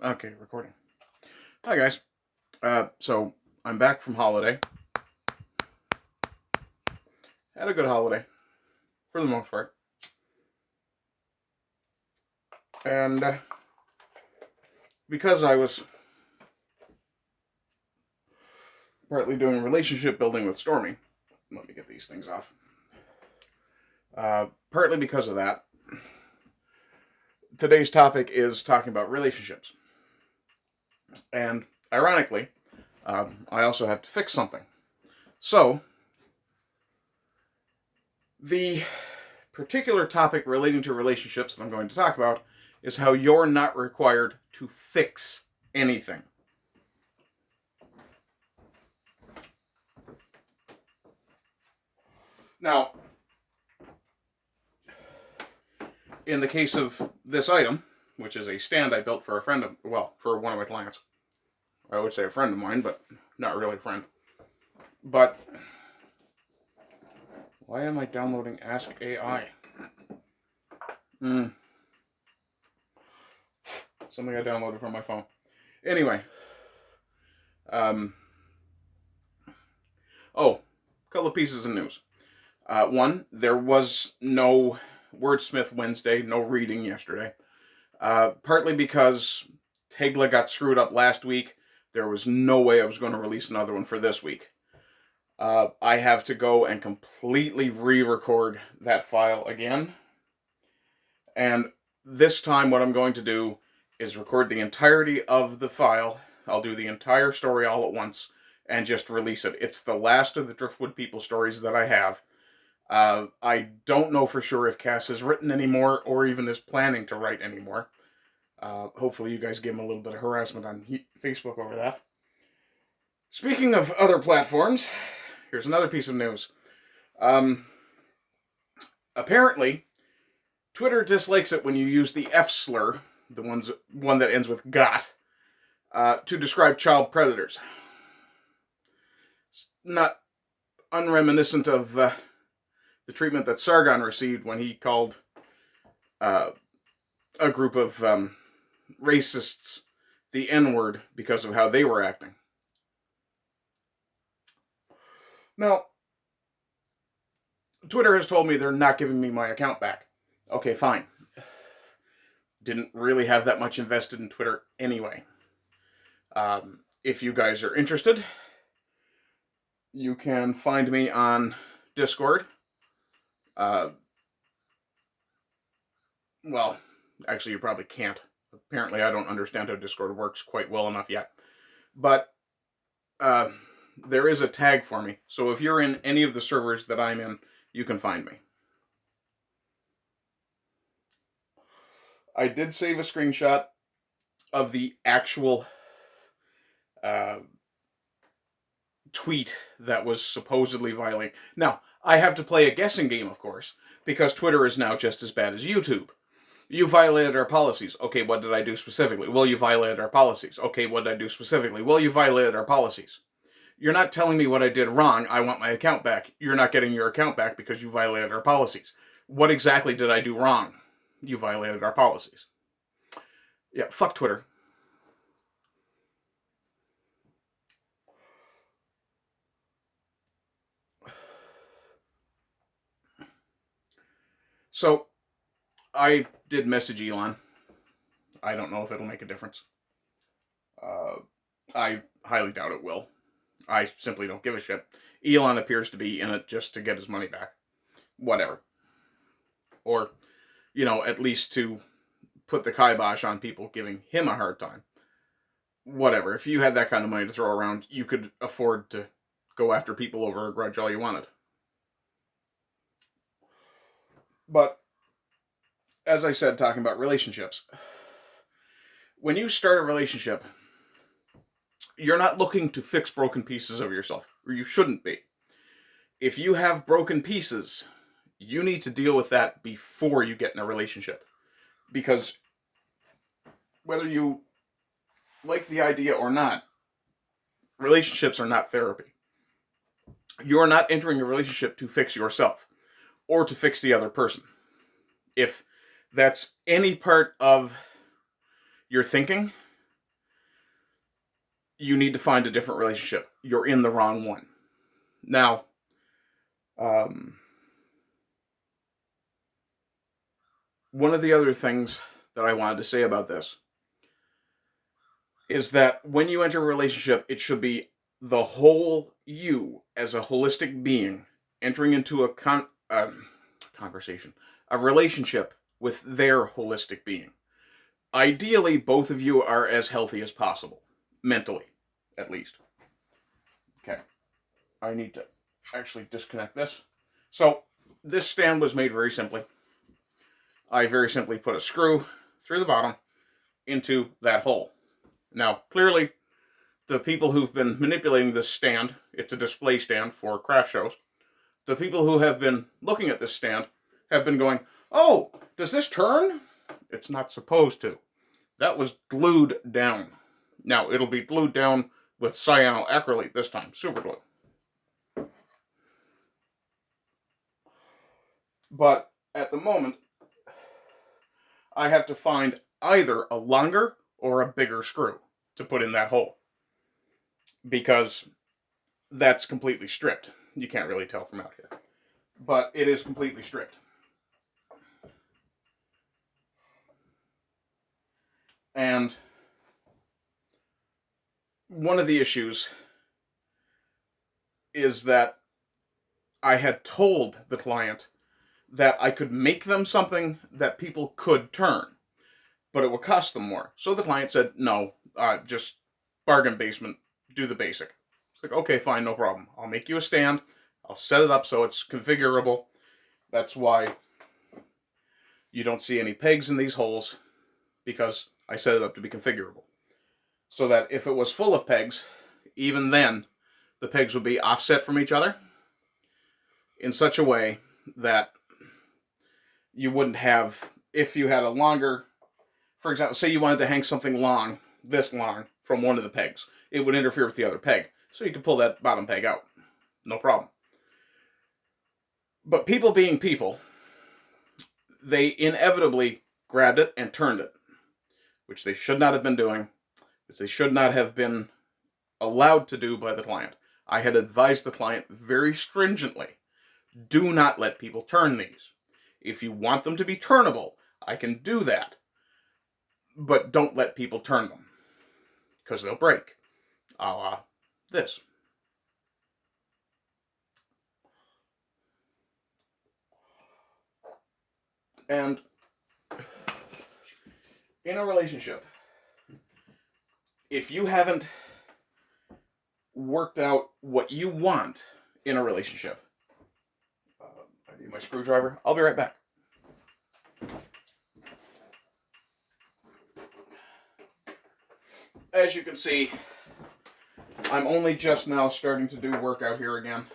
Okay, recording. Hi, guys. So, I'm back from holiday. Had a good holiday, for the most part. And because I was partly doing relationship building with Stormy, let me get these things off. Partly because of that, today's topic is talking about relationships. And ironically, I also have to fix something. So, the particular topic relating to relationships that I'm going to talk about is how you're not required to fix anything. Now, in the case of this item, which is a stand I built for a friend of, for one of my clients. I would say a friend of mine, but not really a friend. But why am I downloading Ask AI? Something I downloaded from my phone. Anyway. A couple of pieces of news. One, there was no Wordsmith Wednesday, no reading yesterday. Partly because Tegla got screwed up last week. There was no way I was going to release another one for this week. I have to go and completely re-record that file again. And this time what I'm going to do is record the entirety of the file. I'll do the entire story all at once and just release it. It's the last of the Driftwood People stories that I have. I don't know for sure if Cass has written anymore or even is planning to write anymore. Hopefully you guys give him a little bit of harassment on Facebook over that. Speaking of other platforms, here's another piece of news. Apparently, Twitter dislikes it when you use the F slur, the one that ends with got, to describe child predators. It's not unreminiscent of the treatment that Sargon received when he called a group of racists the N-word because of how they were acting. Now, Twitter has told me they're not giving me my account back. Okay, fine. Didn't really have that much invested in Twitter anyway. If you guys are interested, you can find me on Discord. Well, actually, you probably can't. Apparently, I don't understand how Discord works quite well enough yet. But there is a tag for me. So if you're in any of the servers that I'm in, you can find me. I did save a screenshot of the actual tweet that was supposedly violating. Now, I have to play a guessing game, of course, because Twitter is now just as bad as YouTube. You violated our policies. Okay, what did I do specifically? Well, you violated our policies. Okay, what did I do specifically? Well, you violated our policies. You're not telling me what I did wrong. I want my account back. You're not getting your account back because you violated our policies. What exactly did I do wrong? You violated our policies. Yeah, fuck Twitter. So, I did message Elon. I don't know if it'll make a difference. I highly doubt it will. I simply don't give a shit. Elon appears to be in it just to get his money back. Whatever. Or, at least to put the kibosh on people giving him a hard time. Whatever. If you had that kind of money to throw around, you could afford to go after people over a grudge all you wanted. But, as I said, talking about relationships, when you start a relationship, you're not looking to fix broken pieces of yourself, or you shouldn't be. If you have broken pieces, you need to deal with that before you get in a relationship. Because whether you like the idea or not, relationships are not therapy. You're not entering a relationship to fix yourself or to fix the other person. If that's any part of your thinking, you need to find a different relationship. You're in the wrong one. Now, one of the other things that I wanted to say about this is that when you enter a relationship, it should be the whole you as a holistic being entering into a conversation, a relationship with their holistic being. Ideally, both of you are as healthy as possible, mentally, at least. Okay, I need to actually disconnect this. So, this stand was made very simply. I very simply put a screw through the bottom into that hole. Now, clearly, the people who've been manipulating this stand, it's a display stand for craft shows, the people who have been looking at this stand have been going, oh, does this turn? It's not supposed to. That was glued down. Now, it'll be glued down with cyanoacrylate this time, super glue. But at the moment, I have to find either a longer or a bigger screw to put in that hole, because that's completely stripped. You can't really tell from out here, but it is completely stripped. And one of the issues is that I had told the client that I could make them something that people could turn, but it would cost them more. So the client said, no, just bargain basement, do the basic. It's like, okay, fine, no problem. I'll make you a stand. I'll set it up so it's configurable. That's why you don't see any pegs in these holes, because I set it up to be configurable. So that if it was full of pegs, even then, the pegs would be offset from each other in such a way that you wouldn't have, if you had a longer, for example, say you wanted to hang something long, this long, from one of the pegs, it would interfere with the other peg. So you could pull that bottom peg out. No problem. But people being people, they inevitably grabbed it and turned it, which they should not have been doing, which they should not have been allowed to do by the client. I had advised the client very stringently, do not let people turn these. If you want them to be turnable, I can do that. But don't let people turn them, because they'll break. A la this. And in a relationship, if you haven't worked out what you want in a relationship, I need my screwdriver. I'll be right back. As you can see, I'm only just now starting to do work out here again.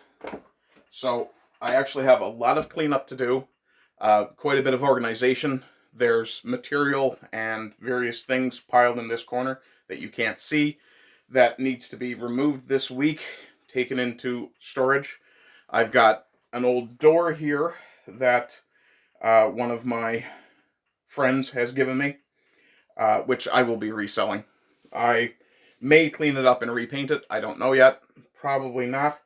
So I actually have a lot of cleanup to do, quite a bit of organization. There's material and various things piled in this corner that you can't see that needs to be removed this week, taken into storage. I've got an old door here that one of my friends has given me, which I will be reselling. I may clean it up and repaint it. I don't know yet. Probably not.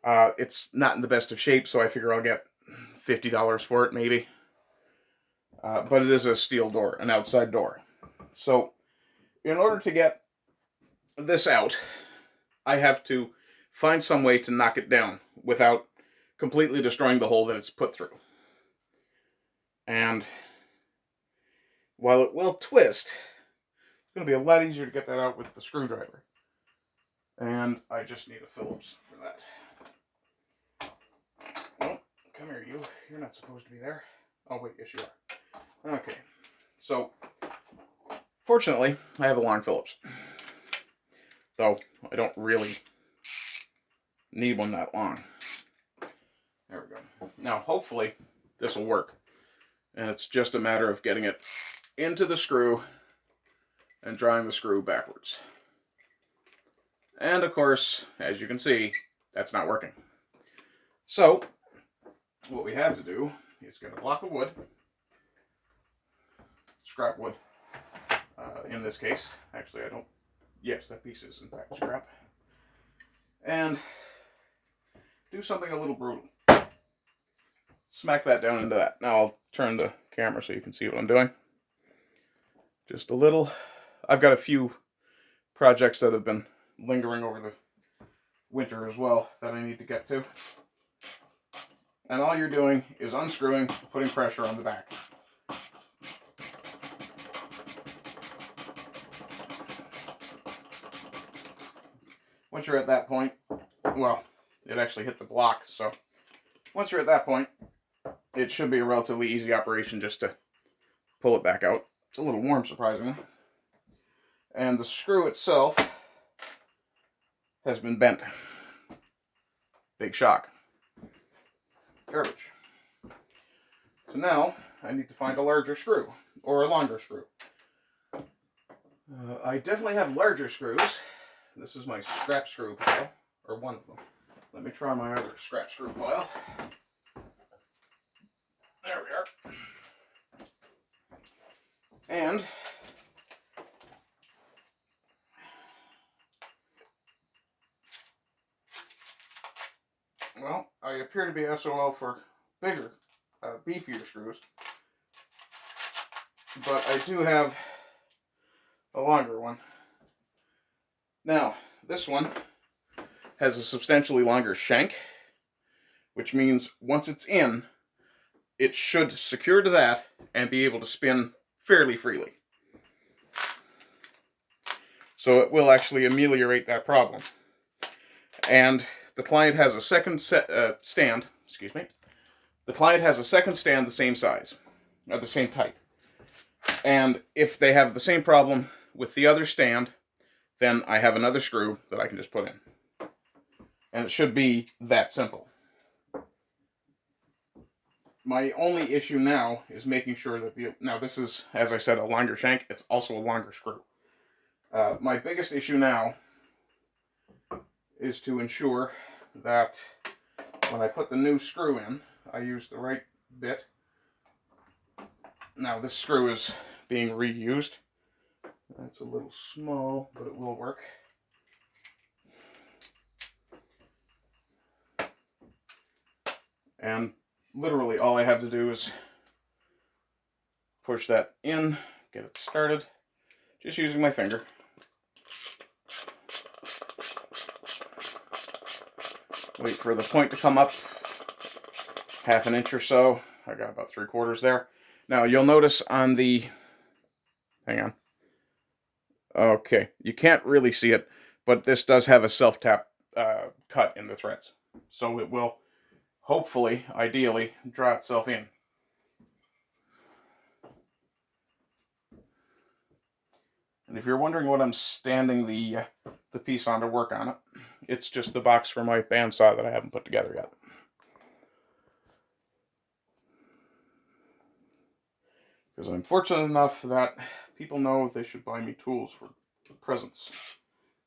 It's not in the best of shape, so I figure I'll get $50 for it, maybe. But it is a steel door, an outside door. So, in order to get this out, I have to find some way to knock it down without completely destroying the hole that it's put through. And while it will twist, it's going to be a lot easier to get that out with the screwdriver. And I just need a Phillips for that. Oh, come here, you. You're not supposed to be there. Oh, wait, yes, you are. Okay. So, fortunately, I have a long Phillips. Though, I don't really need one that long. There we go. Now, hopefully, this will work. And it's just a matter of getting it into the screw and drawing the screw backwards. And, of course, as you can see, that's not working. So, what we have to do is get a block of wood, scrap wood, in this case. Actually, I don't Yes, that piece is in fact scrap. And do something a little brutal. Smack that down into that. Now I'll turn the camera so you can see what I'm doing. Just a little. I've got a few projects that have been lingering over the winter as well that I need to get to. And all you're doing is unscrewing, putting pressure on the back. Once you're at that point, well, it actually hit the block, so once you're at that point, it should be a relatively easy operation just to pull it back out. It's a little warm, surprisingly. And the screw itself has been bent. Big shock. Garbage. So now, I need to find a larger screw, or a longer screw. I definitely have larger screws. This is my scrap screw pile, or one of them. Let me try my other scrap screw pile. There we are. And well, I appear to be SOL for bigger, beefier screws. But I do have a longer one. Now, this one has a substantially longer shank, which means once it's in, it should secure to that and be able to spin fairly freely. So it will actually ameliorate that problem. And the client has a second stand, excuse me. The client has a second stand the same size, or the same type. And if they have the same problem with the other stand, then I have another screw that I can just put in. And it should be that simple. My only issue now is making sure that now this is, as I said, a longer shank. It's also a longer screw. My biggest issue now is to ensure that when I put the new screw in, I use the right bit. Now this screw is being reused. That's a little small, but it will work. And literally all I have to do is push that in, get it started, just using my finger. Wait for the point to come up, half an inch or so. I got about 3/4 there. Now you'll notice on the, hang on. Okay, you can't really see it, but this does have a self-tap cut in the threads. So it will hopefully, ideally, draw itself in. And if you're wondering what I'm standing the piece on to work on it, it's just the box for my bandsaw that I haven't put together yet. Because I'm fortunate enough that people know they should buy me tools for presents.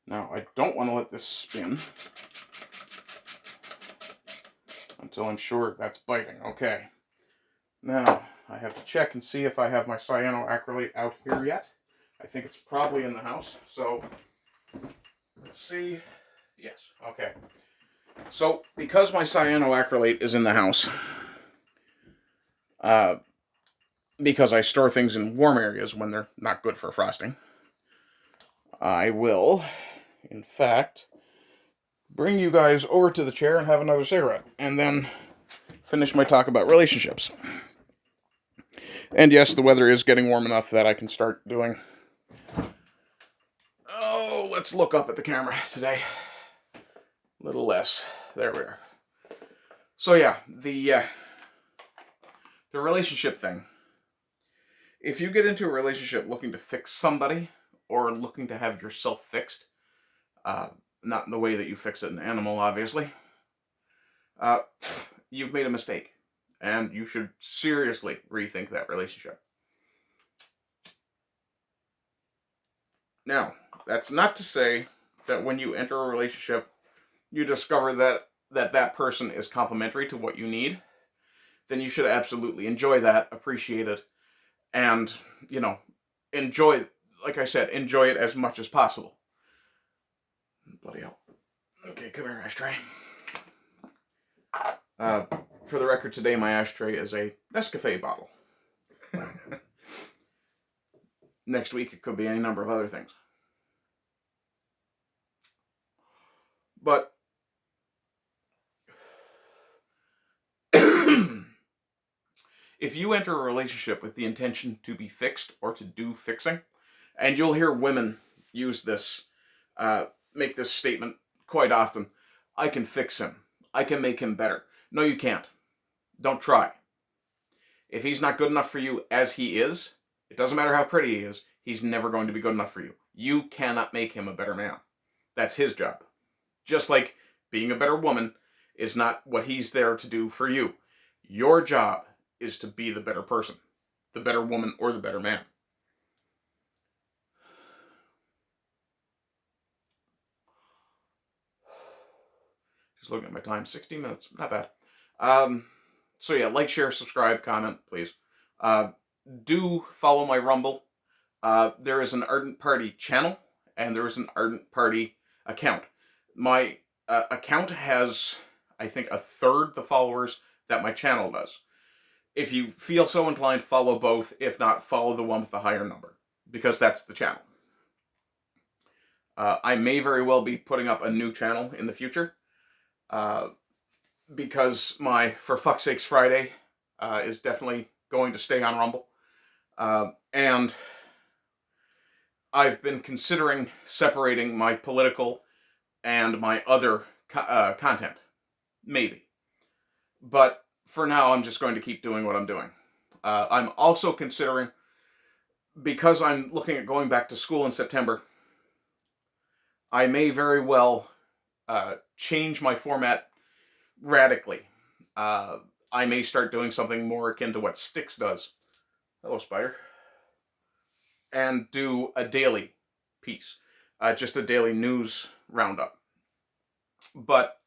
Now, I don't want to let this spin until I'm sure that's biting. Okay. Now, I have to check and see if I have my cyanoacrylate out here yet. I think it's probably in the house. So, let's see. Yes, okay. So, because my cyanoacrylate is in the house, because I store things in warm areas when they're not good for frosting, I will, in fact, bring you guys over to the chair and have another cigarette, and then finish my talk about relationships. And yes, the weather is getting warm enough that I can start doing... Oh, let's look up at the camera today. A little less. There we are. So yeah, the relationship thing. If you get into a relationship looking to fix somebody, or looking to have yourself fixed, not in the way that you fix an animal, obviously, you've made a mistake. And you should seriously rethink that relationship. Now, that's not to say that when you enter a relationship, you discover that person is complementary to what you need, then you should absolutely enjoy that, appreciate it, and, enjoy, like I said, enjoy it as much as possible. Bloody hell. Okay, come here, ashtray. For the record, today my ashtray is a Nescafe bottle. Next week it could be any number of other things. But if you enter a relationship with the intention to be fixed or to do fixing, and you'll hear women use this, make this statement quite often, I can fix him. I can make him better. No, you can't. Don't try. If he's not good enough for you as he is, it doesn't matter how pretty he is, he's never going to be good enough for you. You cannot make him a better man. That's his job. Just like being a better woman is not what he's there to do for you. Your job is to be the better person, the better woman, or the better man. Just looking at my time, 60 minutes, not bad. So yeah, like, share, subscribe, comment, please. Do follow my Rumble. There is an Ardent Party channel, and there is an Ardent Party account. My account has, I think, a third the followers that my channel does. If you feel so inclined, follow both. If not, follow the one with the higher number, because that's the channel. I may very well be putting up a new channel in the future, because my For Fuck's Sakes Friday is definitely going to stay on Rumble. And I've been considering separating my political and my other content. Maybe. But for now, I'm just going to keep doing what I'm doing. I'm also considering, because I'm looking at going back to school in September, I may very well change my format radically. I may start doing something more akin to what Styx does. Hello, Spider. And do a daily piece. Just a daily news roundup. But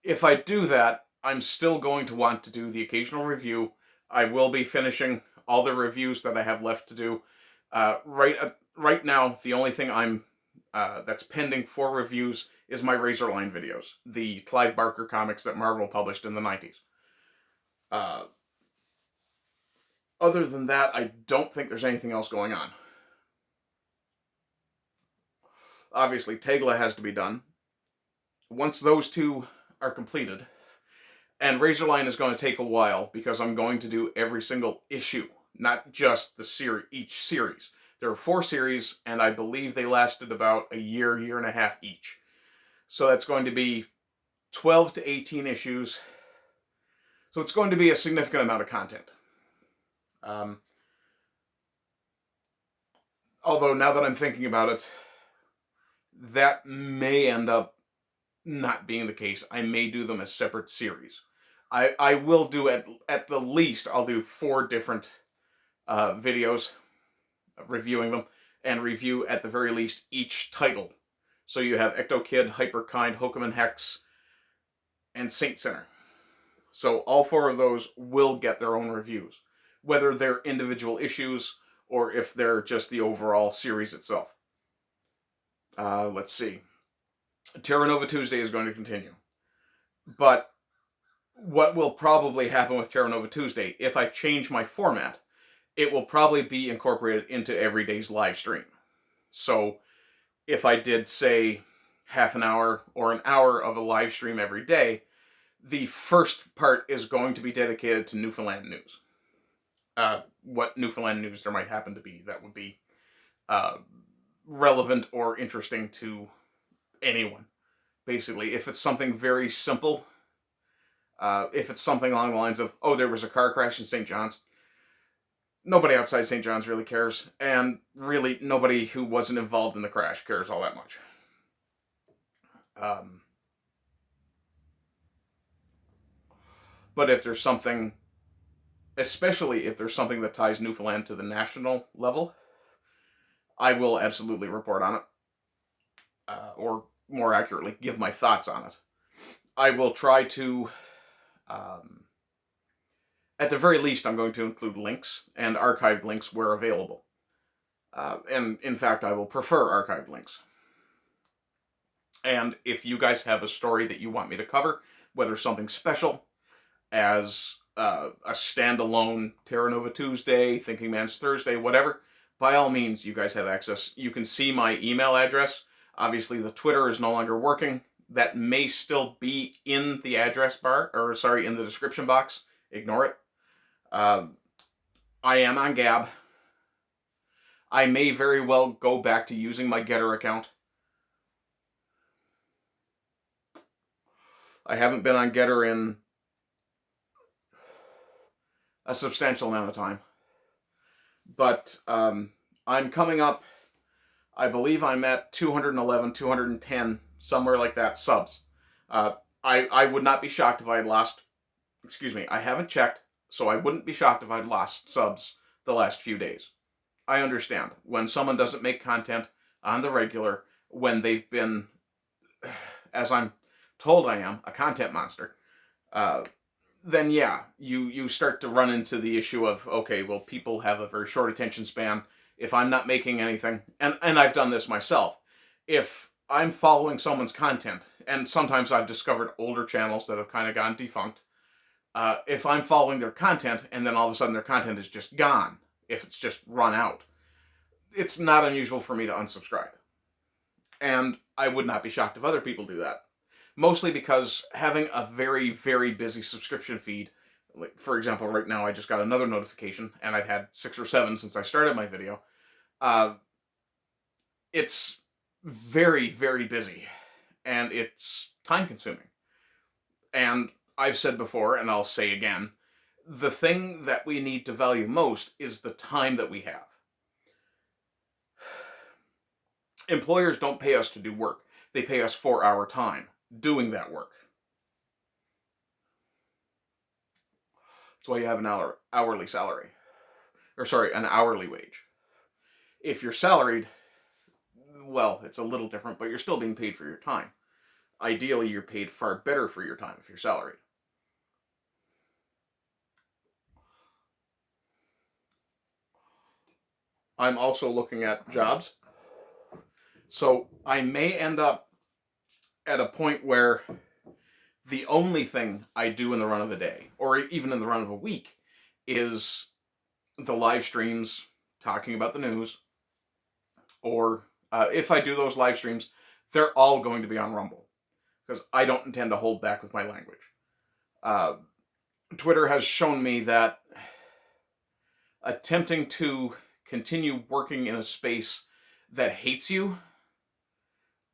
if I do that, I'm still going to want to do the occasional review. I will be finishing all the reviews that I have left to do. Right now, the only thing that's pending for reviews is my Razorline videos, the Clive Barker comics that Marvel published in the 90s. Other than that, I don't think there's anything else going on. Obviously, Tegla has to be done. Once those two are completed, and Razorline is going to take a while because I'm going to do every single issue, not just each series. There are 4 series, and I believe they lasted about a year and a half each. So that's going to be 12 to 18 issues. So it's going to be a significant amount of content. Although now that I'm thinking about it, that may end up not being the case. I may do them as separate series. I will do, at the least, I'll do 4 different videos reviewing them, and review at the very least each title. So you have Ecto Kid, Hyperkind, Hokum and Hex, and Saint Sinner. So all 4 of those will get their own reviews, whether they're individual issues or if they're just the overall series itself. Let's see. Terra Nova Tuesday is going to continue. But what will probably happen with Terra Nova Tuesday, if I change my format, it will probably be incorporated into every day's live stream. So if I did, say, half an hour or an hour of a live stream every day, the first part is going to be dedicated to Newfoundland news. What Newfoundland news there might happen to be that would be relevant or interesting to anyone. Basically, if it's something very simple, if it's something along the lines of, oh, there was a car crash in St. John's, nobody outside St. John's really cares, and really nobody who wasn't involved in the crash cares all that much. But if there's something, especially if there's something that ties Newfoundland to the national level, I will absolutely report on it. Or more accurately, give my thoughts on it. I will try to, at the very least, I'm going to include links and archived links where available. And in fact, I will prefer archived links. And if you guys have a story that you want me to cover, whether something special as a standalone Terra Nova Tuesday, Thinking Man's Thursday, whatever, by all means, you guys have access. You can see my email address. Obviously, the Twitter is no longer working. That may still be in the address bar, or sorry, in the description box. Ignore it. I am on Gab. I may very well go back to using my Getter account. I haven't been on Getter in a substantial amount of time. But I'm coming up, I believe I'm at 211, 210, somewhere like that, subs. I would not be shocked if I had lost, I haven't checked, so I wouldn't be shocked if I'd lost subs the last few days. I understand. When someone doesn't make content on the regular, when they've been, as I'm told I am, a content monster, then yeah, you start to run into the issue of, okay, well, people have a very short attention span. If I'm not making anything, and I've done this myself, if I'm following someone's content, and sometimes I've discovered older channels that have kind of gone defunct, if I'm following their content, and then all of a sudden their content is just gone, if it's just run out, it's not unusual for me to unsubscribe. And I would not be shocked if other people do that. Mostly because having a very, very busy subscription feed, like for example, right now I just got another notification, and I've had 6 or 7 since I started my video. It's very, very busy, and it's time-consuming. And I've said before, and I'll say again, the thing that we need to value most is the time that we have. Employers don't pay us to do work. They pay us for our time doing that work. That's why you have an hourly salary. Or sorry, an hourly wage. If you're salaried, well, it's a little different, but you're still being paid for your time. Ideally, you're paid far better for your time if you're salaried. I'm also looking at jobs. So I may end up at a point where the only thing I do in the run of a day, or even in the run of a week, is the live streams talking about the news. Or if I do those live streams, they're all going to be on Rumble, because I don't intend to hold back with my language. Twitter has shown me that attempting to continue working in a space that hates you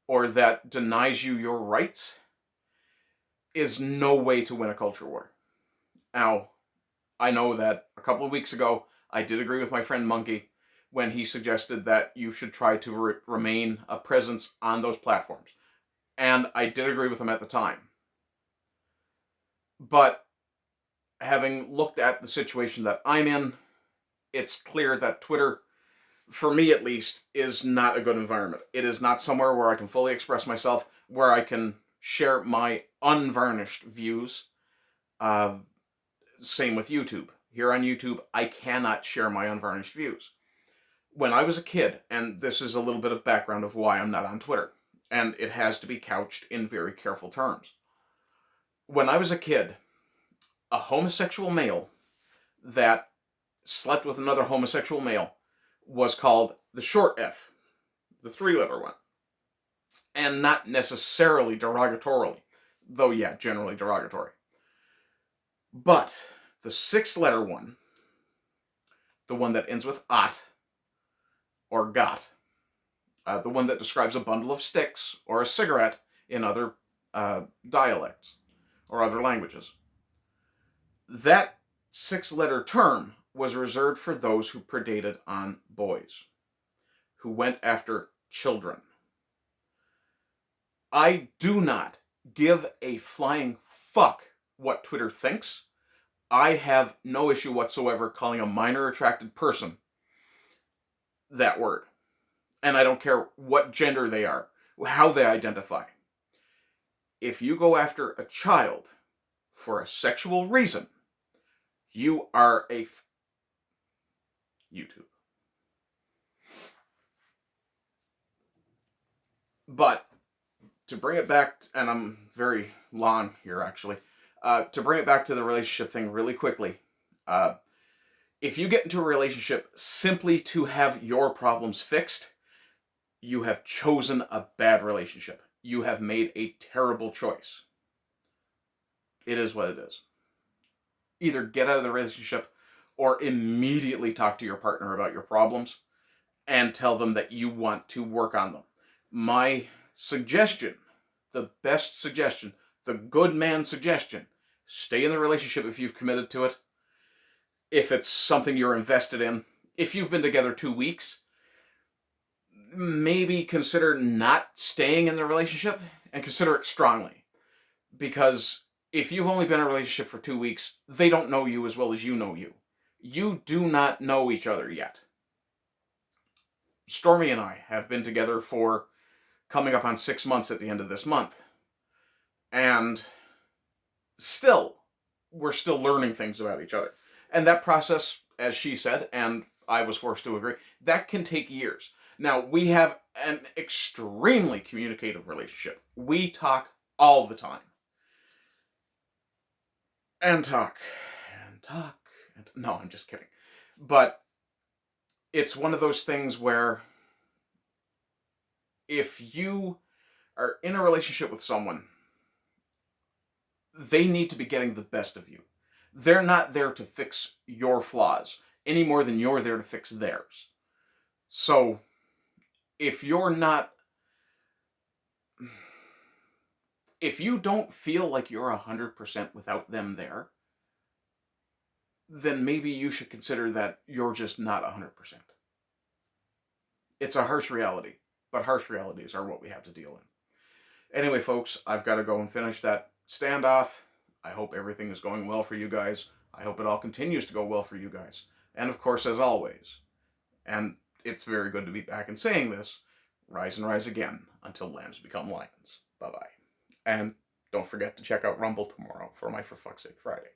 or that denies you your rights is no way to win a culture war. Now, I know that a couple of weeks ago, I did agree with my friend Monkey when he suggested that you should try to remain a presence on those platforms. And I did agree with him at the time. But having looked at the situation that I'm in, it's clear that Twitter, for me at least, is not a good environment. It is not somewhere where I can fully express myself, where I can share my unvarnished views. Same with YouTube. Here on YouTube, I cannot share my unvarnished views. When I was a kid, and this is a little bit of background of why I'm not on Twitter, and it has to be couched in very careful terms. When I was a kid, a homosexual male that slept with another homosexual male was called the short F, the 3-letter one. And not necessarily derogatorily, though yeah, generally derogatory. But the 6-letter one, the one that ends with ot, or got, the one that describes a bundle of sticks or a cigarette in other dialects or other languages. That 6-letter term was reserved for those who predated on boys, who went after children. I do not give a flying fuck what Twitter thinks. I have no issue whatsoever calling a minor attracted person that word. And I don't care what gender they are, how they identify. If you go after a child for a sexual reason, you are a YouTube. But to bring it back, and I'm very long here actually, to bring it back to the relationship thing really quickly, if you get into a relationship simply to have your problems fixed, you have chosen a bad relationship. You have made a terrible choice. It is what it is. Either get out of the relationship or immediately talk to your partner about your problems and tell them that you want to work on them. My suggestion, the best suggestion, the good man suggestion, stay in the relationship if you've committed to it. If it's something you're invested in. If you've been together 2 weeks, maybe consider not staying in the relationship and consider it strongly. Because if you've only been in a relationship for 2 weeks, they don't know you as well as you know you. You do not know each other yet. Stormy and I have been together for coming up on 6 months at the end of this month. And still, we're still learning things about each other. And that process, as she said, and I was forced to agree, that can take years. Now, we have an extremely communicative relationship. We talk all the time. And talk. And talk. And... No, I'm just kidding. But it's one of those things where if you are in a relationship with someone, they need to be getting the best of you. They're not there to fix your flaws any more than you're there to fix theirs. So, if you're not... If you don't feel like you're 100% without them there, then maybe you should consider that you're just not 100%. It's a harsh reality, but harsh realities are what we have to deal in. Anyway, folks, I've got to go and finish that standoff. I hope everything is going well for you guys. I hope it all continues to go well for you guys. And of course, as always, and it's very good to be back and saying this, rise and rise again until lambs become lions. Bye-bye. And don't forget to check out Rumble tomorrow for my For Fuck's Sake Friday.